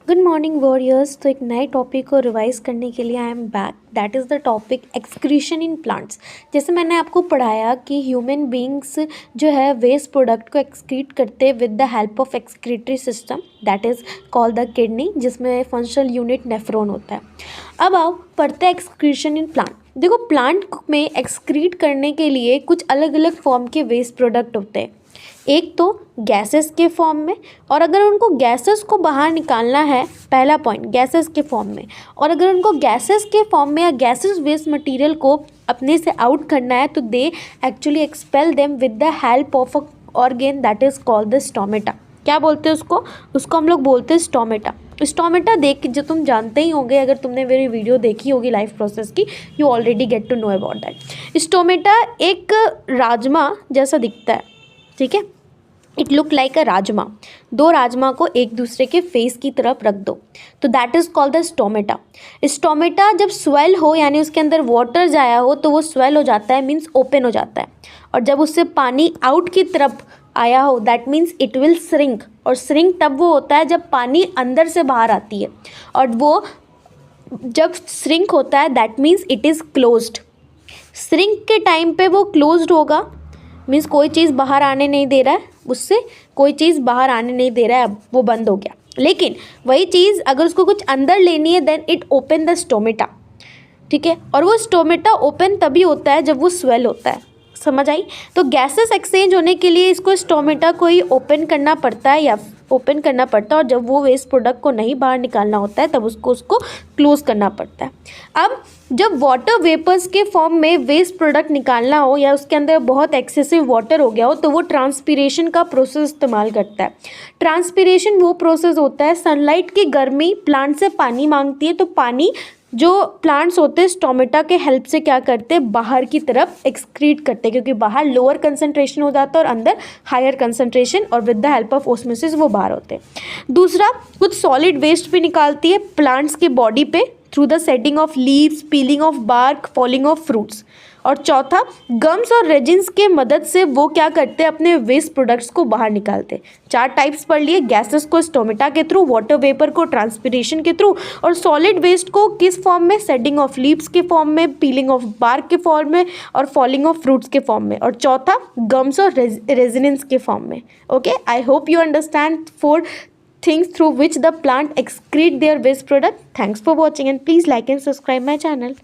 Good morning warriors. तो एक नए टॉपिक को रिवाइज करने के लिए I am back. That is the topic excretion in plants. जैसे मैंने आपको पढ़ाया कि ह्यूमन बींग्स जो है वेस्ट प्रोडक्ट को एक्सक्रीट करते हैं with the help of excretory system that is called the kidney, जिसमें फंक्शनल यूनिट नेफ्रॉन होता है। अब आओ पढ़ते हैं एक्सक्रीशन इन प्लांट। देखो, प्लांट में एक्सक्रीट करने के लिए कुछ अलग अलग फॉर्म के वेस्ट प्रोडक्ट होते हैं। एक तो गैसेस के फॉर्म में, और अगर उनको गैसेस को बाहर निकालना है, पहला पॉइंट गैसेस के फॉर्म में, और अगर उनको गैसेस के फॉर्म में या गैसेस वेस्ट मटेरियल को अपने से आउट करना है तो they actually expel them with the help of a organ that is called the stomata. क्या बोलते हैं उसको हम लोग बोलते हैं स्टोमेटा। स्टोमेटा देख के जो तुम जानते ही होंगे, अगर तुमने मेरी वीडियो देखी होगी लाइफ प्रोसेस की, you already get to know about that. Stomata एक राजमा जैसा दिखता है, ठीक है। It look like a rajma. दो राजमा को एक दूसरे के फेस की तरफ रख दो तो that is called the stomata. Stomata जब स्वेल हो, यानी उसके अंदर वाटर जाया हो, तो वो स्वेल हो जाता है, मीन्स ओपन हो जाता है। और जब उससे पानी आउट की तरफ आया हो, that means it will shrink. और श्रिंक तब वो होता है जब पानी अंदर से बाहर आती है, और वो जब श्रिंक होता है that means it is closed. Shrink के टाइम पे वो क्लोज्ड होगा, मीन्स कोई चीज़ बाहर आने नहीं दे रहा है, उससे कोई चीज़ बाहर आने नहीं दे रहा है, अब वो बंद हो गया। लेकिन वही चीज़ अगर उसको कुछ अंदर लेनी है then it open the stomata, ठीक है। और वो स्टोमेटा ओपन तभी होता है जब वो स्वेल होता है। समझ आई? तो गैसेस एक्सचेंज होने के लिए इसको स्टोमेटा को ही ओपन करना पड़ता है, या ओपन करना पड़ता है, और जब वो वेस्ट प्रोडक्ट को नहीं बाहर निकालना होता है तब उसको क्लोज करना पड़ता है। अब जब वाटर वेपर्स के फॉर्म में वेस्ट प्रोडक्ट निकालना हो, या उसके अंदर बहुत एक्सेसिव वाटर हो गया हो, तो वो ट्रांसपीरेशन का प्रोसेस इस्तेमाल करता है। ट्रांसपीरेशन वो प्रोसेस होता है, सनलाइट की गर्मी प्लांट से पानी मांगती है, तो पानी जो प्लांट्स होते हैं स्टोमेटा के हेल्प से क्या करते हैं, बाहर की तरफ एक्सक्रीट करते हैं, क्योंकि बाहर लोअर कंसंट्रेशन हो जाता है और अंदर हायर कंसंट्रेशन, और with the help of osmosis वो बाहर होते हैं। दूसरा, कुछ सॉलिड वेस्ट भी निकालती है प्लांट्स के बॉडी पे through the setting of leaves, peeling off bark, falling off fruits. और चौथा, गम्स और रेजिन्स के मदद से वो क्या करते हैं, अपने वेस्ट प्रोडक्ट्स को बाहर निकालते हैं। 4 टाइप्स पढ़ लिए, गैसेस को स्टोमेटा के थ्रू, वाटर वेपर को ट्रांसपीरेशन के थ्रू, और सॉलिड वेस्ट को किस फॉर्म में, सेटिंग ऑफ लीव्स के फॉर्म में, पीलिंग ऑफ बार्क के फॉर्म में, और फॉलिंग ऑफ फ्रूट्स के फॉर्म में, और चौथा गम्स और रेजिनेंस के फॉर्म में। Okay, I hope you understand 4 things through which the plant excrete their waste product. Thanks for watching, and please like and subscribe my channel.